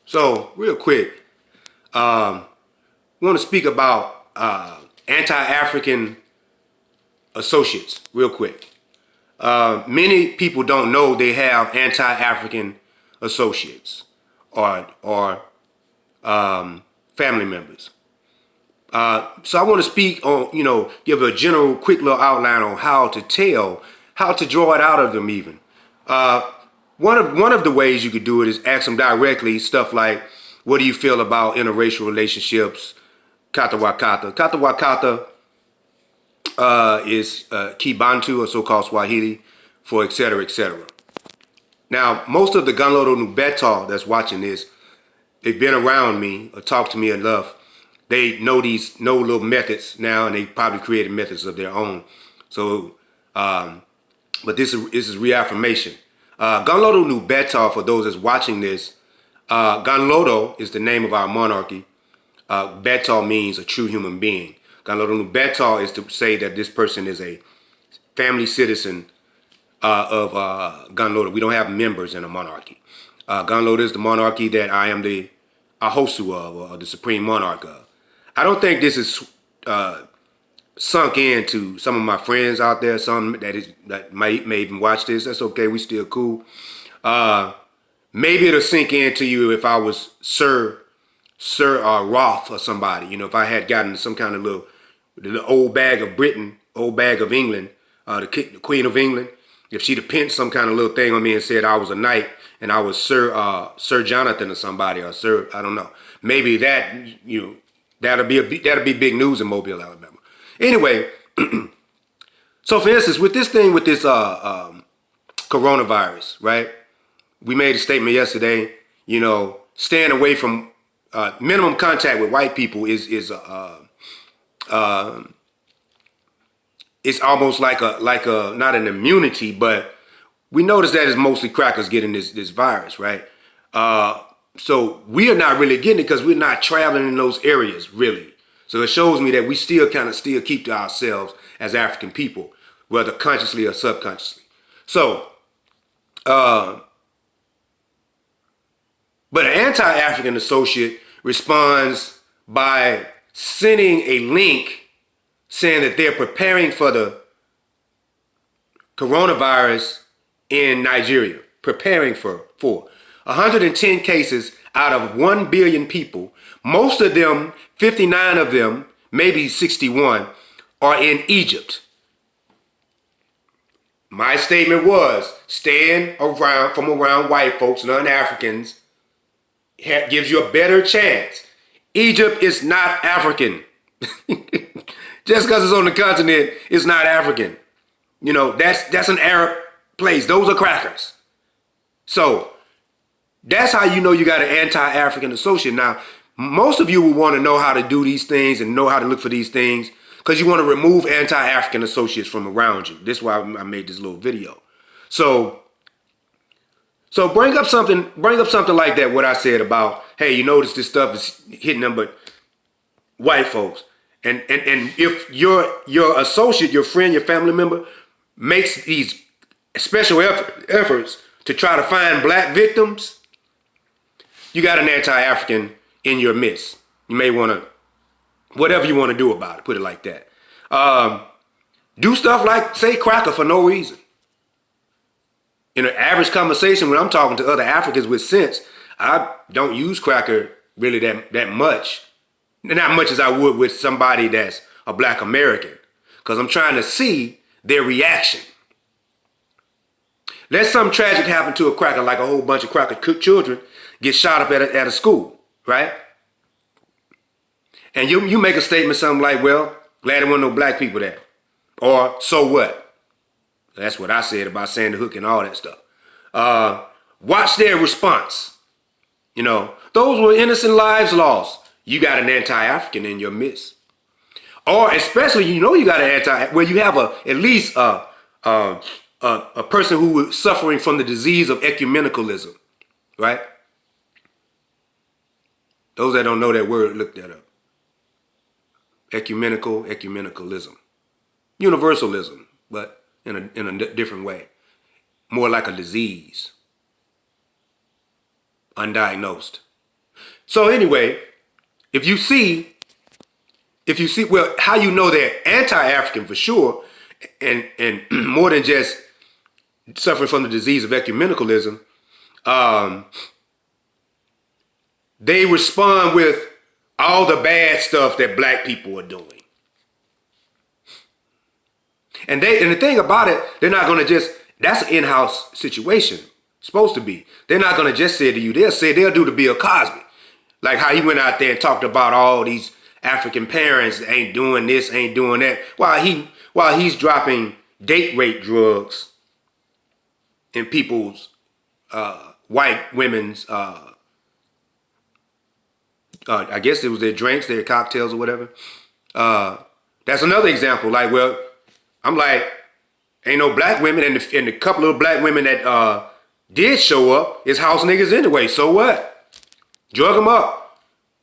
So, real quick, we want to speak about anti-African associates, real quick. Many people don't know they have anti-African associates or family members. So I want to speak on, give a general, quick little outline on how to draw it out of them even. One of the ways you could do it is ask them directly stuff like, what do you feel about interracial relationships? Kata Wakata. Kata Wakata is Kibantu, or so-called Swahili, for et cetera, et cetera. Now, most of the Gunlodo Nubetal that's watching this, they've been around me or talked to me enough. They know know little methods now, and they probably created methods of their own. So, but this is reaffirmation. Gunlodo Nubetal, for those that's watching this, Gunlodo is the name of our monarchy. Betal means a true human being. Gunlodo Nubetal is to say that this person is a family citizen of Gunlodo. We don't have members in a monarchy. Gunlodo is the monarchy that I am the Axosu of, or the supreme monarch of. I don't think this is sunk into some of my friends out there, some that may even watch this. That's okay, we still cool. Maybe it'll sink into you if I was Sir Roth or somebody. If I had gotten some kind of the old bag of Britain, old bag of England, the Queen of England, if she'd have pinned some kind of little thing on me and said I was a knight and I was Sir Jonathan or somebody, or Sir, I don't know. Maybe that'll be big news in Mobile, Alabama. Anyway, so for instance, with this coronavirus, right? We made a statement yesterday. Staying away from minimum contact with white people is it's almost like a not an immunity, but we notice that it's mostly crackers getting this virus, right? So we are not really getting it because we're not traveling in those areas, really. So it shows me that we still keep to ourselves as African people, whether consciously or subconsciously. So, but an anti-African associate responds by sending a link saying that they're preparing for the coronavirus in Nigeria. Preparing for 110 cases out of 1 billion people. Most of them, 59 of them, maybe 61, are in Egypt. My statement was, staying from around white folks, non-Africans, gives you a better chance. Egypt is not African. Just because it's on the continent, it's not African. That's an Arab place. Those are crackers. So that's how you know you got an anti-African associate. Now, most of you will want to know how to do these things and know how to look for these things because you want to remove anti-African associates from around you. This is why I made this little video. So bring up something like that, what I said about, hey, you notice this stuff is hitting them but white folks. And if your associate, your friend, your family member makes these special efforts to try to find black victims, you got an anti-African in your midst. You may want to, whatever you want to do about it, put it like that. Do stuff like say cracker for no reason. In an average conversation, when I'm talking to other Africans with sense, I don't use cracker really that much. Not much as I would with somebody that's a black American, because I'm trying to see their reaction. Let something tragic happen to a cracker, like a whole bunch of cracker children get shot up at a school, right? And you make a statement something like, well, glad there weren't no black people there. Or, so what? That's what I said about Sandy Hook and all that stuff. Watch their response. Those were innocent lives lost. You got an anti-African in your midst. Or especially, you got an where you have at least a person who is suffering from the disease of ecumenicalism, right? Those that don't know that word, look that up. Ecumenicalism. Universalism, but in a different way. More like a disease. Undiagnosed. So anyway, if you see, well, how you know they're anti-African for sure, and more than just suffering from the disease of ecumenicalism, they respond with all the bad stuff that black people are doing. And the thing about it, they're not gonna just, that's an in-house situation. Supposed to be. They're not gonna just say to you, they'll do to Bill Cosby. Like how he went out there and talked about all these African parents that ain't doing this, ain't doing that, while he's dropping date rape drugs in people's white women's I guess it was their drinks, their cocktails or whatever. That's another example. Like, well, I'm like, ain't no black women, and the couple of black women that did show up is house niggas anyway. So what? Drug them up.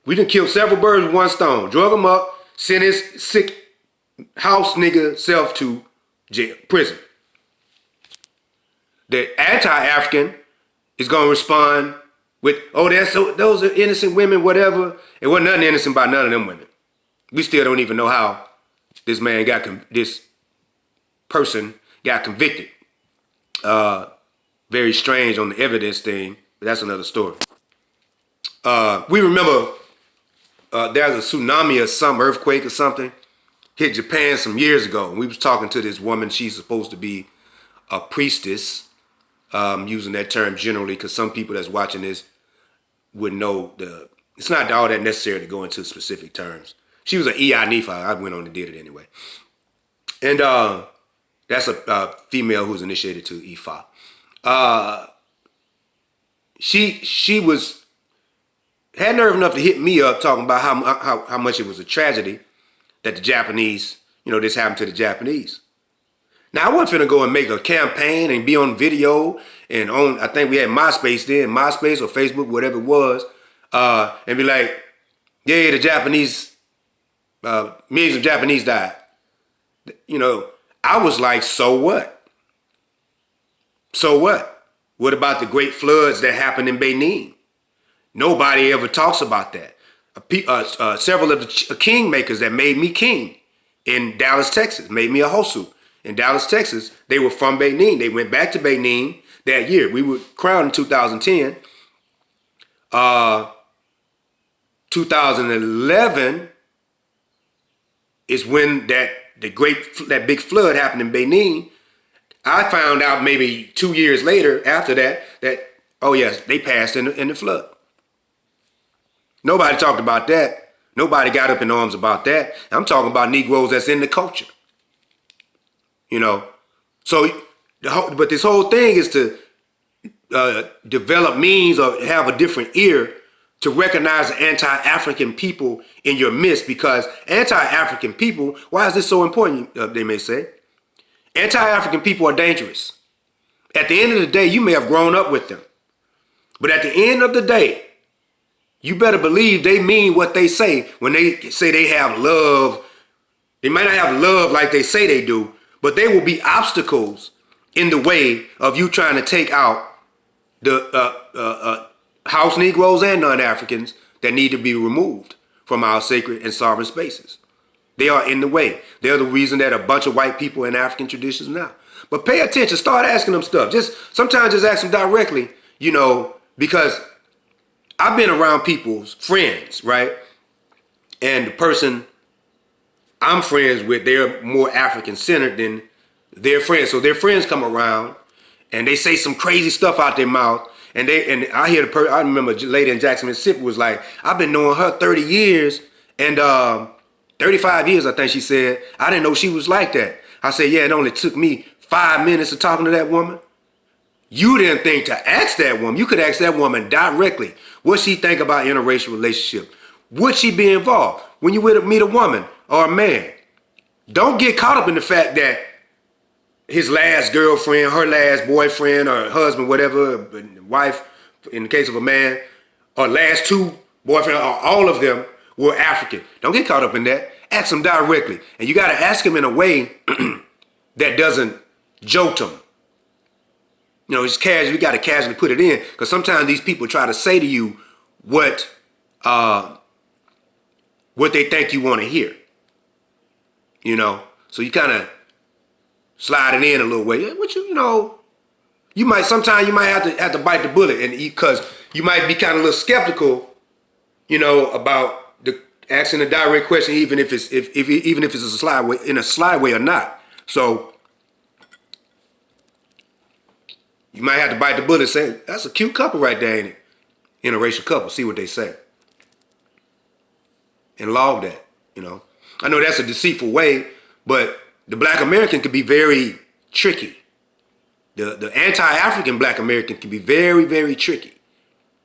We done killed several birds with one stone. Drug them up, sent his sick house nigga self to jail, prison. The anti-African is gonna respond with, oh, those are innocent women, whatever. It wasn't nothing innocent about none of them women. We still don't even know how this person got convicted. Very strange on the evidence thing, but that's another story. We remember there was a tsunami or some earthquake or something hit Japan some years ago. And we was talking to this woman. She's supposed to be a priestess, using that term generally because some people that's watching this would know it's not all that necessary to go into specific terms. She was an Nephi. I went on and did it anyway. And that's a female who's initiated to Ifa. She had nerve enough to hit me up talking about how much it was a tragedy that the Japanese, this happened to the Japanese. Now, I wasn't finna go and make a campaign and be on video and on, I think we had MySpace or Facebook, whatever it was, and be like, yeah, the Japanese, millions of Japanese died. I was like, so what? So what? What about the great floods that happened in Benin? Nobody ever talks about that. Several of the kingmakers that made me king in Dallas, Texas, made me a Hosu. In Dallas, Texas, they were from Benin. They went back to Benin that year. We were crowned in 2010. 2011 is when that big flood happened in Benin. I found out maybe 2 years later after that, oh yes, they passed in the flood. Nobody talked about that. Nobody got up in arms about that. I'm talking about Negroes that's in the culture. So, but this whole thing is to develop means or have a different ear to recognize the anti-African people in your midst, because anti-African people, why is this so important, they may say? Anti-African people are dangerous. At the end of the day, you may have grown up with them. But at the end of the day, you better believe they mean what they say when they say they have love. They might not have love like they say they do, but they will be obstacles in the way of you trying to take out the house Negroes and non-Africans that need to be removed from our sacred and sovereign spaces. They are in the way. They're the reason that a bunch of white people in African traditions now. But pay attention, start asking them stuff. Sometimes just ask them directly, because I've been around people's friends, right? And the person I'm friends with, they're more African-centered than their friends. So their friends come around and they say some crazy stuff out their mouth. And I hear I remember a lady in Jackson, Mississippi was like, I've been knowing her 30 years and 35 years, I think she said. I didn't know she was like that. I said, yeah, it only took me 5 minutes of talking to that woman. You didn't think to ask that woman. You could ask that woman directly what she think about interracial relationship. Would she be involved? When you meet a woman or a man, don't get caught up in the fact that his last girlfriend, her last boyfriend or husband, whatever, wife, in the case of a man, or last two boyfriends, or all of them were African. Don't get caught up in that. Ask them directly. And you got to ask them in a way that doesn't jolt them. It's casual. You got to casually put it in, because sometimes these people try to say to you what what they think you want to hear. You know, so you kind of slide it in a little way. What you might sometimes you might have to bite the bullet, and because you might be kind of a little skeptical, about the asking a direct question, even if it's a sly way or not. So you might have to bite the bullet and say, that's a cute couple right there, ain't it? Interracial couple. See what they say. And log that, I know that's a deceitful way, but the Black American can be very tricky. The anti-African Black American can be very, very tricky.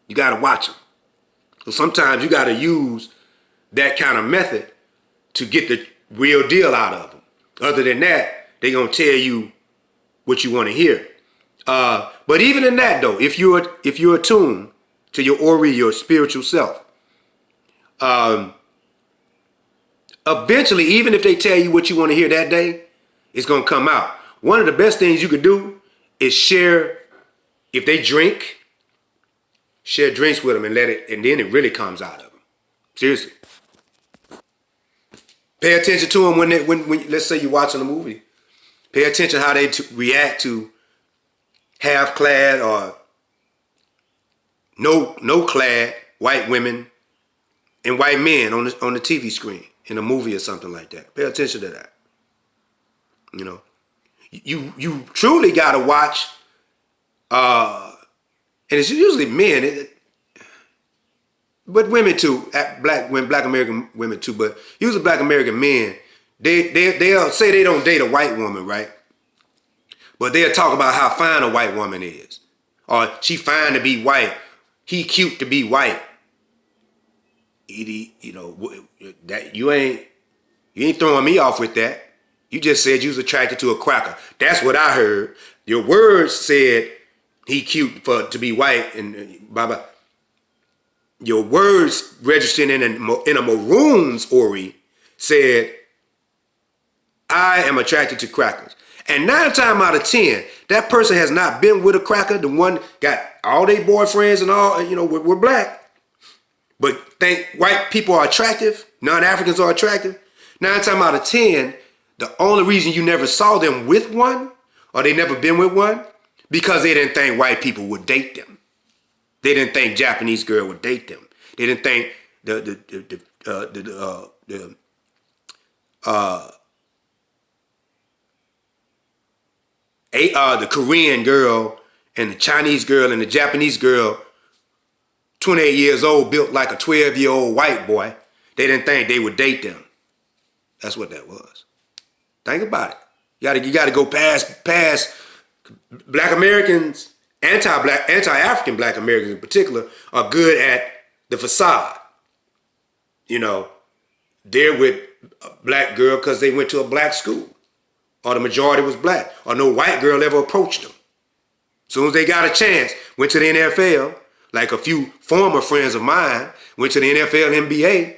You got to watch them. So sometimes you got to use that kind of method to get the real deal out of them. Other than that, they're going to tell you what you want to hear. But even in that, though, if you're attuned to your Ori, your spiritual self, eventually, even if they tell you what you want to hear that day, it's going to come out. One of the best things you could do is share, if they drink, share drinks with them and and then it really comes out of them. Seriously. Pay attention to them when let's say you're watching a movie. Pay attention how they react to half-clad or no clad white women and white men on the TV screen in a movie or something like that. Pay attention to that. You truly gotta watch, and it's usually men, but women too. Black American women too, but usually Black American men. They'll say they don't date a white woman, right? But they'll talk about how fine a white woman is, or she fine to be white, he cute to be white. That you ain't throwing me off with that. You just said you was attracted to a cracker. That's what I heard. Your words said he cute to be white and blah blah. Your words registered in a maroon's Ori said, I am attracted to crackers. And 9 times out of 10, that person has not been with a cracker. The one got all their boyfriends and all, we're black. But think white people are attractive, non-Africans are attractive. 9 times out of 10, the only reason you never saw them with one, or they never been with one, because they didn't think white people would date them. They didn't think Japanese girl would date them. They didn't think the Korean girl and the Chinese girl and the Japanese girl, 28 years old, built like a 12-year-old white boy. They didn't think they would date them. That's what that was. Think about it. You got to go past Black Americans, anti-African Black Americans in particular, are good at the facade. They're with a black girl because they went to a black school, or the majority was black, or no white girl ever approached them. As soon as they got a chance, went to the NFL, like a few former friends of mine went to the NFL, NBA.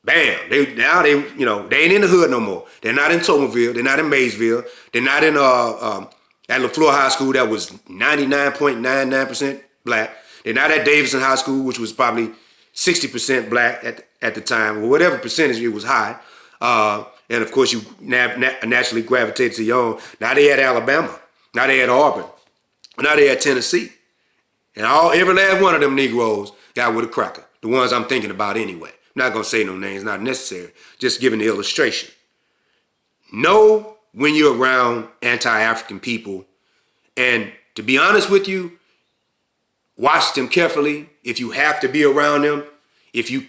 Bam! They ain't in the hood no more. They're not in Toberville. They're not in Maysville. They're not in at LaFleur High School that was 99.99% black. They're not at Davidson High School, which was probably 60% black at the time, or whatever percentage it was high. And of course, you naturally gravitate to your own. Now they at Alabama. Now they at Auburn. Now they at Tennessee. And every last one of them Negroes got with a cracker. The ones I'm thinking about anyway. I'm not going to say no names, not necessary. Just giving the illustration. Know when you're around anti-African people. And to be honest with you, watch them carefully. If you have to be around them, if you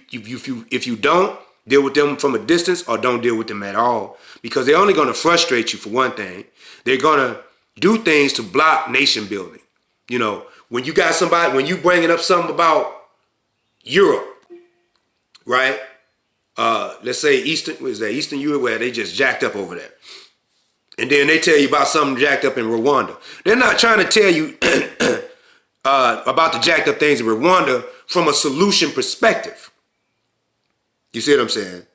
don't, deal with them from a distance or don't deal with them at all. Because they're only going to frustrate you for one thing. They're going to do things to block nation building. When you got somebody, when you bringing up something about Europe, right? Let's say Eastern Europe, where they just jacked up over there. And then they tell you about something jacked up in Rwanda. They're not trying to tell you about the jacked up things in Rwanda from a solution perspective. You see what I'm saying?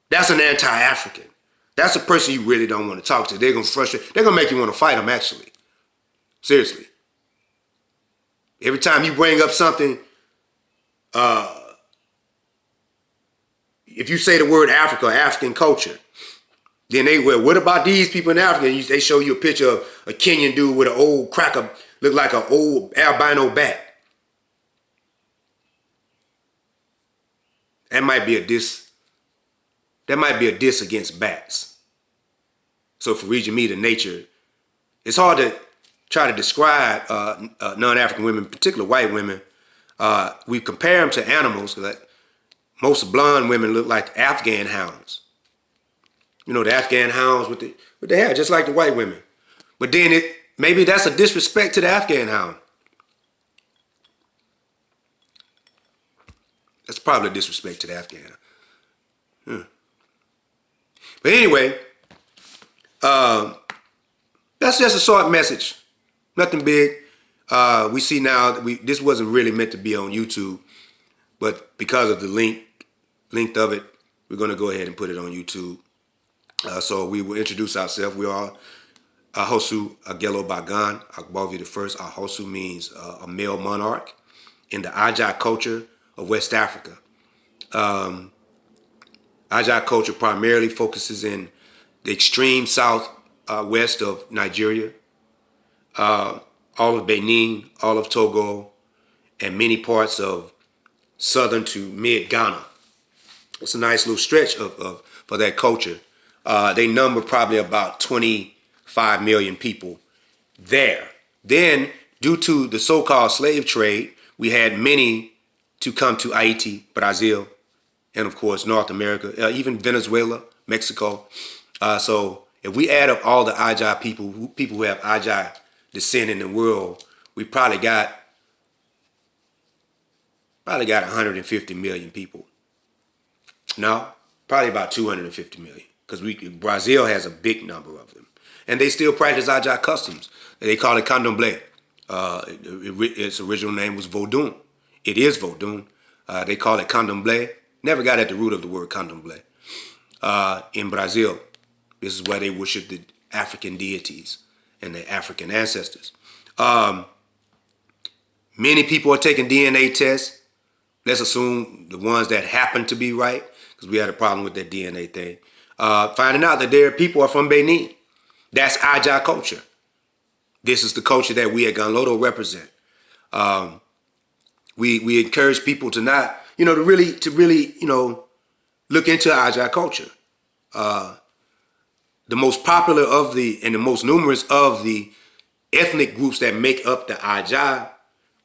That's an anti-African. That's a person you really don't want to talk to. They're going to frustrate. They're going to make you want to fight them, actually. Seriously. Every time you bring up something if you say the word Africa, African culture, then they, well, what about these people in Africa? And they show you a picture of a Kenyan dude with an old cracker, look like an old albino bat. That might be a diss. That might be a diss against bats. So for region me, the nature, it's hard to try to describe non-African women, particularly white women. We compare them to animals. Like most blonde women look like Afghan hounds. You know, the Afghan hounds with the hair, just like the white women. But then maybe that's a disrespect to the Afghan hound. That's probably a disrespect to the Afghan hound. But anyway, that's just a short message. Nothing big. We see now that this wasn't really meant to be on YouTube, but because of the length of it, we're going to go ahead and put it on YouTube. So we will introduce ourselves. We are Axosu Agelogbagan, Agbovi the first. Axosu means a male monarch in the Ajai culture of West Africa. Ajai culture primarily focuses in the extreme south west of Nigeria, all of Benin, all of Togo, and many parts of southern to mid Ghana. It's a nice little stretch for that culture. They number probably about 25 million people there. Then, due to the so-called slave trade, we had many to come to Haiti, Brazil, and of course North America, even Venezuela, Mexico. So if we add up all the Ajai people who have Ajai descent in the world, we probably got 150 million people. No, probably about 250 million, because Brazil has a big number of them, and they still practice Ajai customs. They call it candomblé. Its original name was Vodun. It is Vodun. They call it candomblé. Never got at the root of the word candomblé. In Brazil, this is where they worship the African deities and their African ancestors. Many people are taking DNA tests. Let's assume the ones that happen to be right, because we had a problem with that DNA thing. Finding out that their people are from Benin. That's Ajai culture. This is the culture that we at Gunlodo represent. We encourage people to not, to really, look into Ajai culture. The most popular and the most numerous of the ethnic groups that make up the Ajai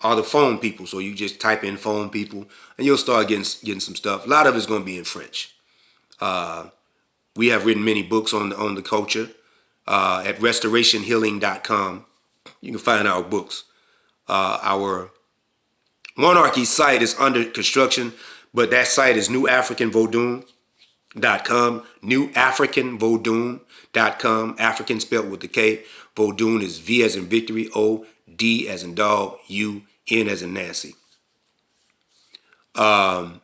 are the phone people. So you just type in phone people and you'll start getting some stuff. A lot of it's going to be in French. We have written many books on the culture at restorationhealing.com. You can find our books. Our monarchy site is under construction, but that site is newafricanvodun.com. Newafricanvodun.com. African spelled with the K. Vodun is V as in victory, O, D as in dog, U, N as in Nancy. So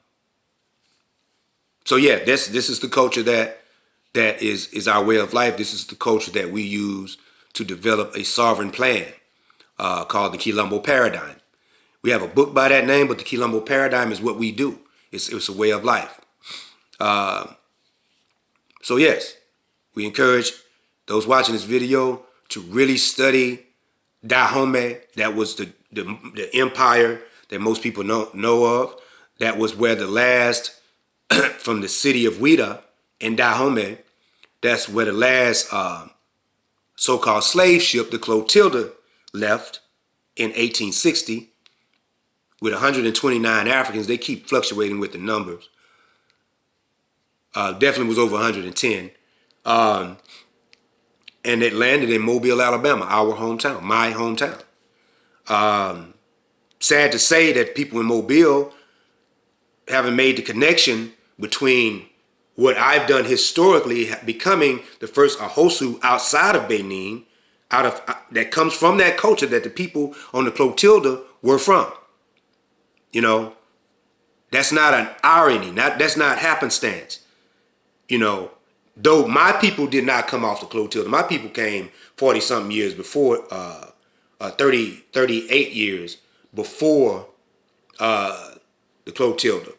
yeah, this is the culture that is our way of life. This is the culture that we use to develop a sovereign plan called the Quilombo Paradigm. We have a book by that name, but the Quilombo Paradigm is what we do. It's a way of life. So yes, we encourage those watching this video to really study Dahomey. That was the empire that most people know of. That was where the last, from the city of Ouida in Dahomey, that's where the last so-called slave ship, the Clotilda, left in 1860 with 129 Africans. They keep fluctuating with the numbers. Definitely was over 110. And it landed in Mobile, Alabama, our hometown, my hometown. Sad to say that people in Mobile haven't made the connection between what I've done historically, becoming the first Axosu outside of Benin, that comes from that culture that the people on the Clotilda were from. That's not an irony. That's not happenstance. Though my people did not come off the Clotilda. My people came 40-something years before, 38 years before the Clotilda.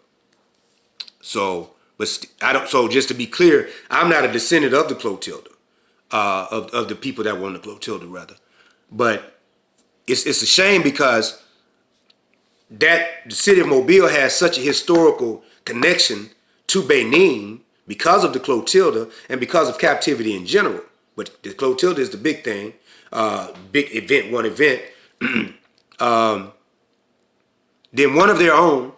So, but I don't. So just to be clear, I'm not a descendant of the Clotilda, of the people that were on the Clotilda rather. But it's a shame because that the city of Mobile has such a historical connection to Benin because of the Clotilda and because of captivity in general. But the Clotilda is the big thing, big event, one event. Then one of their own.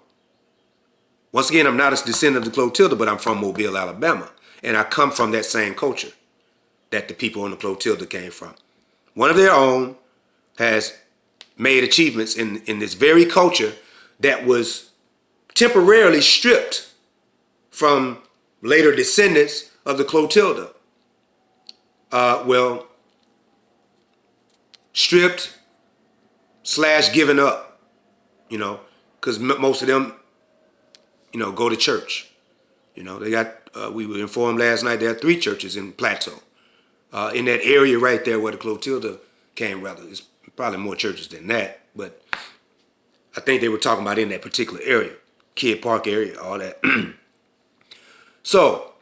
Once again, I'm not a descendant of the Clotilda, but I'm from Mobile, Alabama. And I come from that same culture that the people on the Clotilda came from. One of their own has made achievements in this very culture that was temporarily stripped from later descendants of the Clotilda. Stripped / given up, because most of them, go to church. They got, we were informed last night, there are 3 churches in Plateau. In that area right there where the Clotilda came, rather. It's probably more churches than that, but I think they were talking about in that particular area, Kid Park area, all that. So,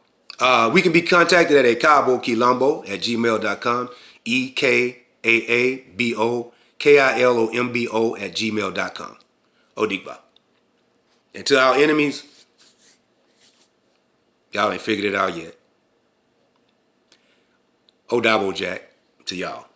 we can be contacted at ekaabokilombo@gmail.com, EKAABOKILOMBO@gmail.com. Odigba. And to our enemies, y'all ain't figured it out yet. Odabo Jack to y'all.